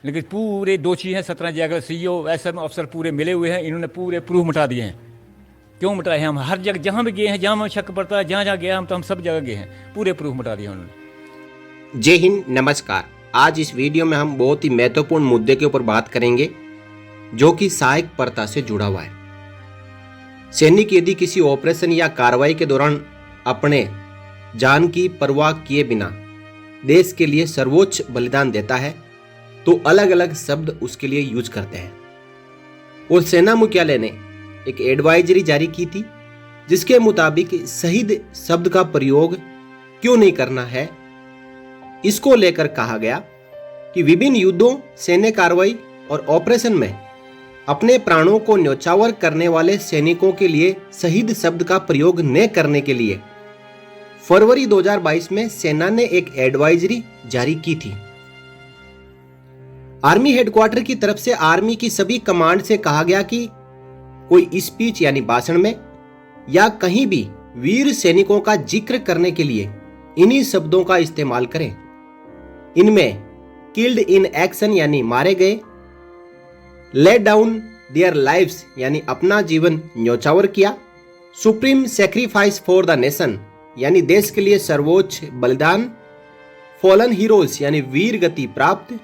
लेकिन पूरे दोषी हैं 17 जगह सीईओ एसएम अफसर पूरे मिले हुए हैं, इन्होंने पूरे प्रूफ मिटा दिए हैं। क्यों मिटाए हैं? हम हर जगह जहाँ भी गए हैं, जहाँ हमें शक पड़ता है, जहाँ जहाँ गया हम सब जगह गए हैं, पूरे प्रूफ मिटा दिए उन्होंने। जय हिंद, नमस्कार। आज इस वीडियो में हम बहुत ही महत्वपूर्ण मुद्दे के ऊपर बात करेंगे जो कि सहायक प्रथा से जुड़ा हुआ है। सैनिक यदि किसी ऑपरेशन या कार्रवाई के दौरान अपने जान की परवाह किए बिना देश के लिए सर्वोच्च बलिदान देता है तो अलग अलग शब्द उसके लिए यूज करते हैं। और सेना मुख्यालय ने एक एडवाइजरी जारी की थी जिसके मुताबिक शहीद शब्द का प्रयोग क्यों नहीं करना है, इसको लेकर कहा गया कि विभिन्न युद्धों, सैन्य कार्रवाई और ऑपरेशन में अपने प्राणों को न्यौछावर करने वाले सैनिकों के लिए शहीद शब्द का प्रयोग न करने के लिए फरवरी 2022 में सेना ने एक एडवाइजरी जारी की थी। आर्मी हेडक्वार्टर की तरफ से आर्मी की सभी कमांड से कहा गया कि कोई स्पीच यानी भाषण में या कहीं भी वीर सैनिकों का जिक्र करने के लिए इन्हीं शब्दों का इस्तेमाल करें। इनमें किल्ड इन एक्शन यानी मारे गए, लेट डाउन देयर लाइव्स यानी अपना जीवन न्यौछावर किया, supreme sacrifice for the nation यानी देश के लिए सर्वोच्च बलिदान, फॉलन हीरोज यानी वीर गति प्राप्त,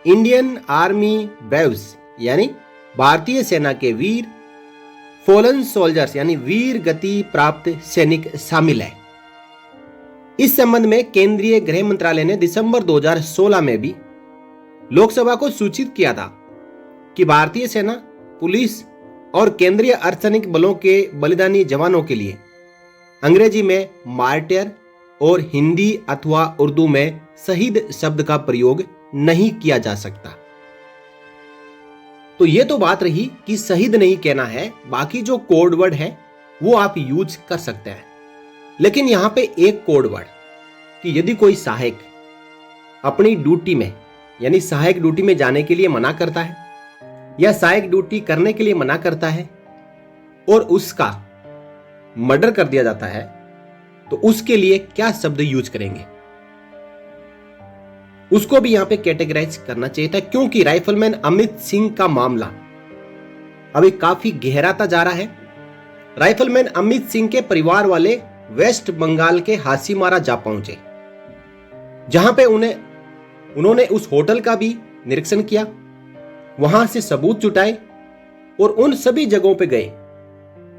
इंडियन आर्मी ब्रेव्स यानी भारतीय सेना के वीर, फॉलन सोल्जर्स यानी वीर गति प्राप्त सैनिक शामिल है। इस संबंध में केंद्रीय गृह मंत्रालय ने दिसंबर 2016 में भी लोकसभा को सूचित किया था कि भारतीय सेना, पुलिस और केंद्रीय अर्धसैनिक बलों के बलिदानी जवानों के लिए अंग्रेजी में मार्टियर और हिंदी अथवा उर्दू में शहीद शब्द का प्रयोग नहीं किया जा सकता। तो यह तो बात रही कि शहीद नहीं कहना है, बाकी जो कोड वर्ड है वो आप यूज कर सकते हैं। लेकिन यहां पे एक कोड वर्ड कि यदि कोई सहायक अपनी ड्यूटी में यानी सहायक ड्यूटी में जाने के लिए मना करता है या सहायक ड्यूटी करने के लिए मना करता है और उसका मर्डर कर दिया जाता है तो उसके लिए क्या शब्द यूज करेंगे, उसको भी यहां पे कैटेगराइज करना चाहिए था। क्योंकि राइफलमैन अमित सिंह का मामला अभी काफी गहराता जा रहा है। राइफलमैन अमित सिंह के परिवार वाले वेस्ट बंगाल के हासीमारा जा पहुंचे, जहां पे उन्होंने उस होटल का भी निरीक्षण किया, वहां से सबूत जुटाए और उन सभी जगहों पे गए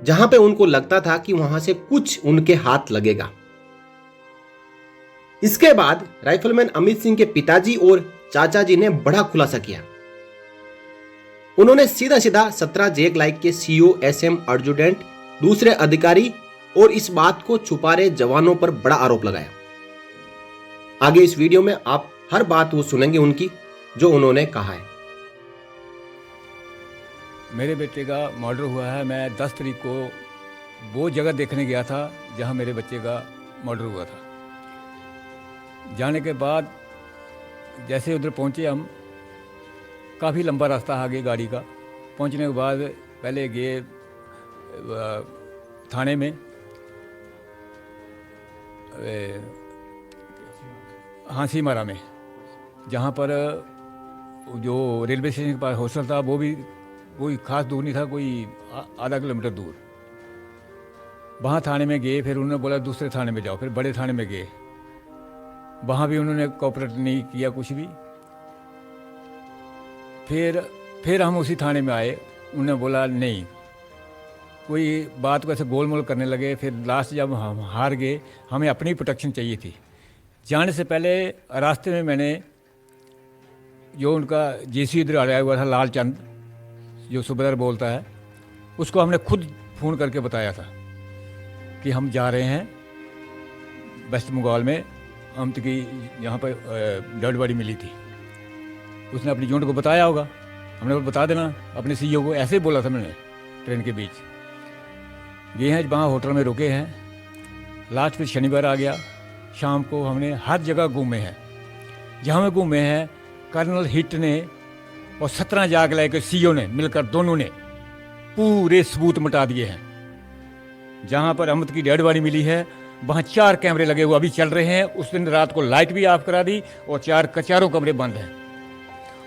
जहां पे उनको लगता था कि वहां से कुछ उनके हाथ लगेगा। इसके बाद राइफलमैन अमित सिंह के पिताजी और चाचा जी ने बड़ा खुलासा किया। उन्होंने सीधा सीधा 17 जेक लाइक के सीईओ, एसएम, एडजुटेंट, दूसरे अधिकारी और इस बात को छुपा रहे जवानों पर बड़ा आरोप लगाया। आगे इस वीडियो में आप हर बात वो सुनेंगे उनकी जो उन्होंने कहा है। मेरे बेटे का मर्डर हुआ है। मैं 10 तारीख को वो जगह देखने गया था जहां मेरे बच्चे का मर्डर हुआ था। जाने के बाद जैसे उधर पहुंचे हम, काफ़ी लंबा रास्ता आगे गाड़ी का। पहुंचने के बाद पहले गए थाने में, हासीमारा में, जहां पर जो रेलवे स्टेशन के पास हॉस्टल था वो भी कोई खास दूर नहीं था, कोई आधा किलोमीटर दूर। वहाँ थाने में गए, फिर उन्होंने बोला दूसरे थाने में जाओ, फिर बड़े थाने में गए, वहाँ भी उन्होंने कोऑपरेट नहीं किया कुछ भी। फिर हम उसी थाने में आए, उन्होंने बोला नहीं, कोई बात को ऐसे गोल मोल करने लगे। फिर लास्ट जब हम हार गए, हमें अपनी प्रोटेक्शन चाहिए थी। जाने से पहले रास्ते में मैंने जो उनका जेसी इधर आया हुआ था, लालचंद जो सूबेदार बोलता है, उसको हमने खुद फ़ोन करके बताया था कि हम जा रहे हैं वेस्ट बंगाल में, अमित की यहाँ पर डेड बॉडी मिली थी। उसने अपनी यूनिट को बताया होगा, हमने बोला बता देना अपने सीईओ को, ऐसे ही बोला था मैंने। ट्रेन के बीच गए हैं, वहाँ होटल में रुके हैं। लास्ट फिर शनिवार आ गया, शाम को हमने हर जगह घूमे हैं। जहाँ में घूमे हैं कर्नल हिट ने और 17 जाग लाए के सीईओ ने मिलकर, दोनों ने पूरे सबूत मिटा दिए हैं। जहाँ पर अमित की डेड बॉडी मिली है वहाँ 4 कैमरे लगे हुए अभी चल रहे हैं। उस दिन रात को लाइट भी ऑफ करा दी और चारों कमरे बंद हैं।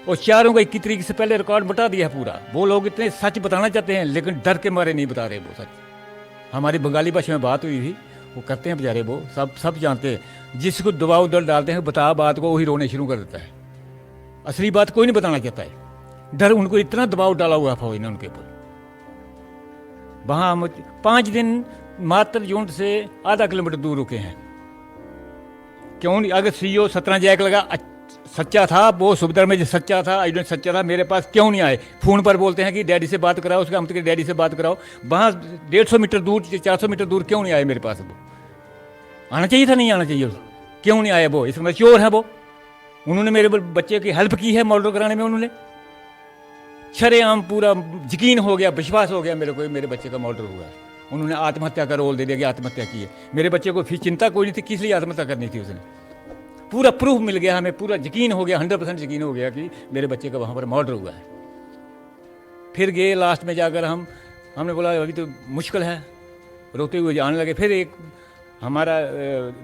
और चारों का 21 तरीके से पहले रिकॉर्ड बता दिया है पूरा। वो लोग इतने सच बताना चाहते हैं लेकिन डर के मारे नहीं बता रहे वो सच। हमारी बंगाली भाषा में बात हुई थी, वो करते हैं बेचारे, वो सब जानते हैं। जिसको दबाव डर डालते हैं बता बात को, वही रोने शुरू कर देता है। असली बात कोई नहीं बताना चाहता है, डर उनको इतना दबाव डाला हुआ था इन्होंने उनके ऊपर। वहाँ हम 5 दिन मात्र यूनिट से आधा किलोमीटर दूर रुके हैं। क्यों नहीं? अगर सीईओ 17 जैक लगा सच्चा था, वो सुबेदार में जो सच्चा था, एजेंट सच्चा था, मेरे पास क्यों नहीं आए? फ़ोन पर बोलते हैं कि डैडी से बात कराओ, उसका हम तो डैडी से बात कराओ। वहाँ 150 मीटर दूर 400 मीटर दूर क्यों नहीं आए मेरे पास? वो आना चाहिए था, नहीं आना चाहिए, क्यों नहीं आए? वो इसमें चोर है वो। उन्होंने मेरे बच्चे की हेल्प की है मर्डर कराने में। उन्होंने शरेआम पूरा यकीन हो गया, विश्वास हो गया मेरे को, मेरे बच्चे का मर्डर हुआ है। उन्होंने आत्महत्या का रोल दे दिया कि आत्महत्या की है। मेरे बच्चे को फिर चिंता कोई नहीं थी, किस लिए आत्महत्या करनी थी उसने। पूरा प्रूफ मिल गया हमें, पूरा यकीन हो गया, 100% यकीन हो गया कि मेरे बच्चे का वहाँ पर मर्डर हुआ है। फिर गए लास्ट में जाकर हमने बोला अभी तो मुश्किल है, रोते हुए जाने लगे। फिर एक हमारा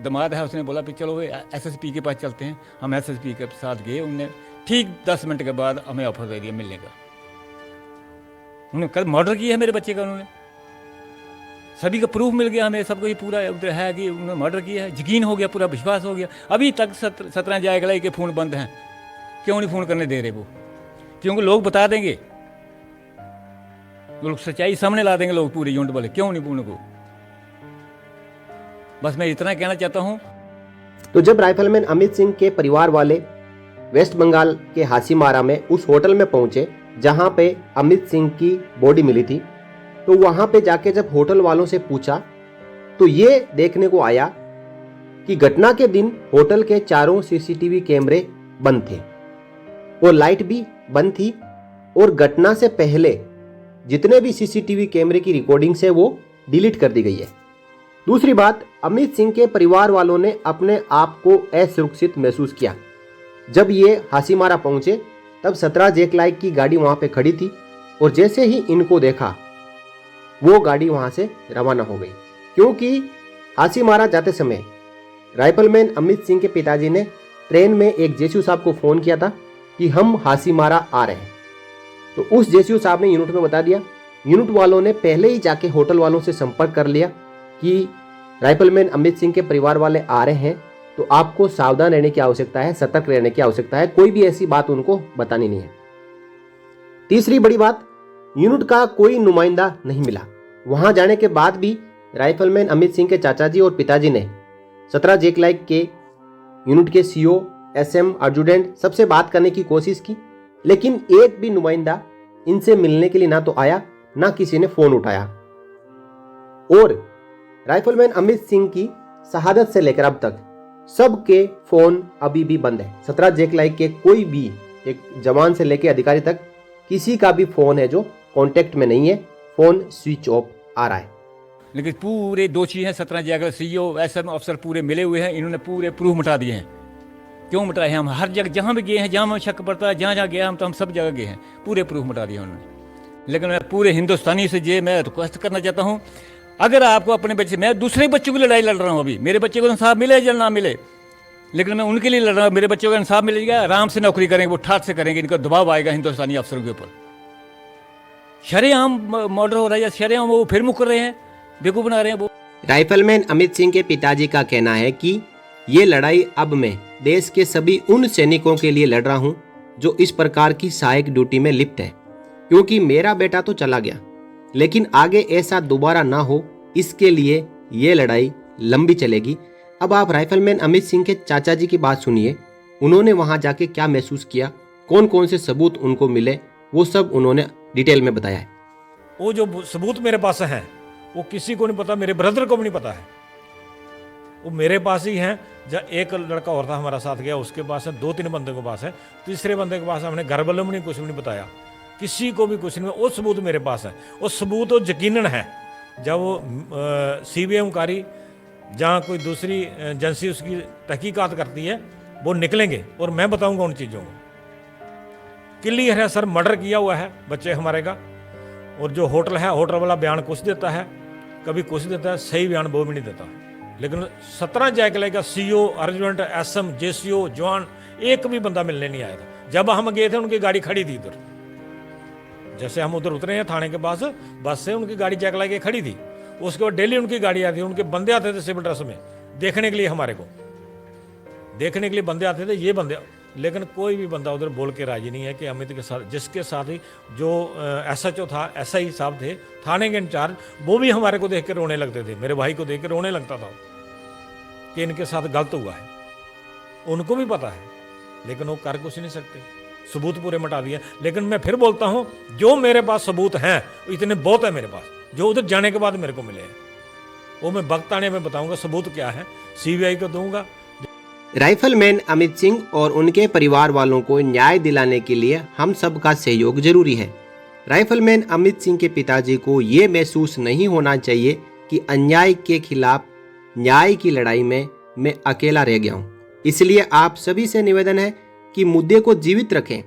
दामाद है, उसने बोला फिर चलो एसएसपी के पास चलते हैं। हम एसएसपी के साथ गए। उनने ठीक 10 मिनट के बाद हमें ऑफर दे दिया मिलने का। उन्होंने कल मर्डर किया है मेरे बच्चे का, उन्होंने सभी का प्रूफ मिल गया हमें, सबको ये पूरा है कि उन्होंने मर्डर किया है। यकीन हो गया, पूरा विश्वास हो गया। अभी तक 17 जाएगा के फ़ोन बंद हैं। क्यों नहीं फ़ोन करने दे रहे वो? क्योंकि लोग बता देंगे, लोग सच्चाई सामने ला देंगे लोग पूरे यूनिट वाले। क्यों नहीं उनको? बस मैं इतना कहना चाहता हूँ। तो जब राइफलमैन अमित सिंह के परिवार वाले वेस्ट बंगाल के हासीमारा में उस होटल में पहुंचे जहां पे अमित सिंह की बॉडी मिली थी, तो वहां पे जाके जब होटल वालों से पूछा तो ये देखने को आया कि घटना के दिन होटल के चारों सीसीटीवी कैमरे बंद थे और लाइट भी बंद थी, और घटना से पहले जितने भी सीसीटीवी कैमरे की रिकॉर्डिंग्स है वो डिलीट कर दी गई है। दूसरी बात, अमित सिंह के परिवार वालों ने अपने आप को असुरक्षित महसूस किया। जब ये हासीमारा पहुंचे तब 17 जैक लाइक की गाड़ी वहां पे खड़ी थी, और जैसे ही इनको देखा वो गाड़ी वहां से रवाना हो गई, क्योंकि हासीमारा जाते समय राइफलमैन अमित सिंह के पिताजी ने ट्रेन में एक जेसीयू साहब को फ़ोन किया था कि हम हासीमारा आ रहे हैं। तो उस जेसीयू साहब ने यूनिट में बता दिया। यूनिट वालों ने पहले ही जाके होटल वालों से संपर्क कर लिया कि राइफलमैन अमित सिंह के परिवार वाले आ रहे हैं, तो आपको सावधान रहने की आवश्यकता है, सतर्क रहने की आवश्यकता है, कोई भी ऐसी बात उनको बतानी नहीं है। तीसरी बड़ी बात, यूनिट का कोई नुमाइंदा नहीं मिला। वहां जाने के बाद भी राइफलमैन अमित सिंह के चाचा जी और पिताजी ने 17 जैक लाइक के यूनिट के सीओ, एसएम, एडजुटेंट सबसे बात करने की कोशिश की, लेकिन एक भी नुमाइंदा इनसे मिलने के लिए ना तो आया, ना किसी ने फोन उठाया। और राइफलमैन अमित सिंह की शहादत से लेकर अब तक सबके फोन अभी भी बंद है। 17 जैक लाइक के कोई भी एक जवान से लेकर अधिकारी तक किसी का भी फोन है जो कांटेक्ट में नहीं है, फोन स्विच ऑफ आ रहा है। लेकिन पूरे दोषी हैं 17 जगह सीईओ, एसएम अफसर पूरे मिले हुए हैं। इन्होंने पूरे प्रूफ मिटा दिए हैं। क्यों मिटाए हैं? हम हर जगह जहाँ भी गए हैं, जहाँ हमें शक पड़ता है, जहाँ जहाँ गया हम सब जगह गए हैं, पूरे प्रूफ मिटा दिए उन्होंने। लेकिन मैं पूरे हिंदुस्तानी से ये मैं रिक्वेस्ट करना चाहता हूँ, अगर आपको अपने बच्चे, मैं दूसरे बच्चों की लड़ाई लड़ रहा हूँ, अभी मेरे बच्चे को इंसाफ मिले या ना मिले, लेकिन मैं उनके लिए लड़ रहा हूँ। मेरे बच्चों को इंसाफ मिलेगा, आराम से नौकरी करेंगे, वो ठाठ से करेंगे। इनका दबाव आएगा हिंदुस्तानी अफसरों के ऊपर। शरेआम मर्डर हो रहा है, या शरेआम वो फिर मुकर रहे हैं, बेवकूफ बना रहे हैं वो। राइफलमैन अमित सिंह के पिताजी का कहना है कि ये लड़ाई अब मैं देश के सभी उन सैनिकों के लिए लड़ रहा हूं जो इस प्रकार की सहायक ड्यूटी में लिप्त है, क्योंकि मेरा बेटा तो चला गया, लेकिन आगे ऐसा दोबारा ना हो, इसके लिए ये लड़ाई लंबी चलेगी। अब आप राइफलमैन अमित सिंह के चाचा जी की बात सुनिए। उन्होंने वहां जाके क्या महसूस किया, कौन कौन से सबूत उनको मिले, वो सब उन्होंने डिटेल में बताया है। वो जो सबूत मेरे पास है वो किसी को नहीं पता, मेरे ब्रदर को भी नहीं पता है, वो मेरे पास ही है। जब एक लड़का और था हमारा साथ गया, उसके पास है, 2-3 बंदे के पास है, तीसरे बंदे के पास हमने घर वालों में नहीं कुछ भी नहीं बताया, किसी को भी कुछ नहीं। वो सबूत मेरे पास है, वो सबूत वो यकीनन है। जब वो CBI कारी जहाँ कोई दूसरी एजेंसी उसकी तहकीकात करती है, वो निकलेंगे और मैं बताऊंगा उन चीज़ों को। क्लियर है सर, मर्डर किया हुआ है बच्चे हमारे का। और जो होटल है, होटल वाला बयान कुछ देता है, कभी कुछ देता है, सही बयान वो भी नहीं देता। लेकिन 17 जैक लाइक का CEO, अर्जुन, SM, JCO, जवान, एक भी बंदा मिलने नहीं आया था। जब हम गए थे उनकी गाड़ी खड़ी थी इधर, जैसे हम उधर उतरे हैं थाने के पास, बस से उनकी गाड़ी चेक लगा के खड़ी थी। उसके बाद डेली उनकी गाड़ी आती, उनके बंदे आते थे सिविल ड्रेस में देखने के लिए, हमारे को देखने के लिए बंदे आते थे, ये बंदे। लेकिन कोई भी बंदा उधर बोल के राजी नहीं है कि अमित के साथ, जिसके साथ ही जो SHO था, SI साहब थे थाने के इंचार्ज, वो भी हमारे को देख के रोने लगते थे, मेरे भाई को देख के रोने लगता था कि इनके साथ गलत हुआ है। उनको भी पता है, लेकिन वो कर कुछ नहीं सकते, सबूत पूरे मिटा दिए। लेकिन मैं फिर बोलता हूँ, जो मेरे पास सबूत हैं इतने बहुत है मेरे पास, जो उधर जाने के बाद मेरे को मिले हैं, वो मैं वक्त आने में बताऊंगा सबूत क्या है, CBI को दूंगा। राइफलमैन अमित सिंह और उनके परिवार वालों को न्याय दिलाने के लिए हम सबका सहयोग जरूरी है। राइफलमैन अमित सिंह के पिताजी को ये महसूस नहीं होना चाहिए कि अन्याय के खिलाफ न्याय की लड़ाई में मैं अकेला रह गया हूँ। इसलिए आप सभी से निवेदन है कि मुद्दे को जीवित रखें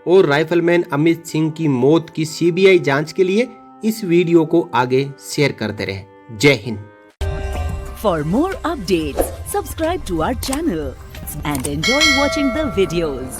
और राइफलमैन अमित सिंह की मौत की CBI जांच के लिए इस वीडियो को आगे शेयर करते रहें। जय Hind. For more updates, subscribe to our channel and enjoy watching the videos.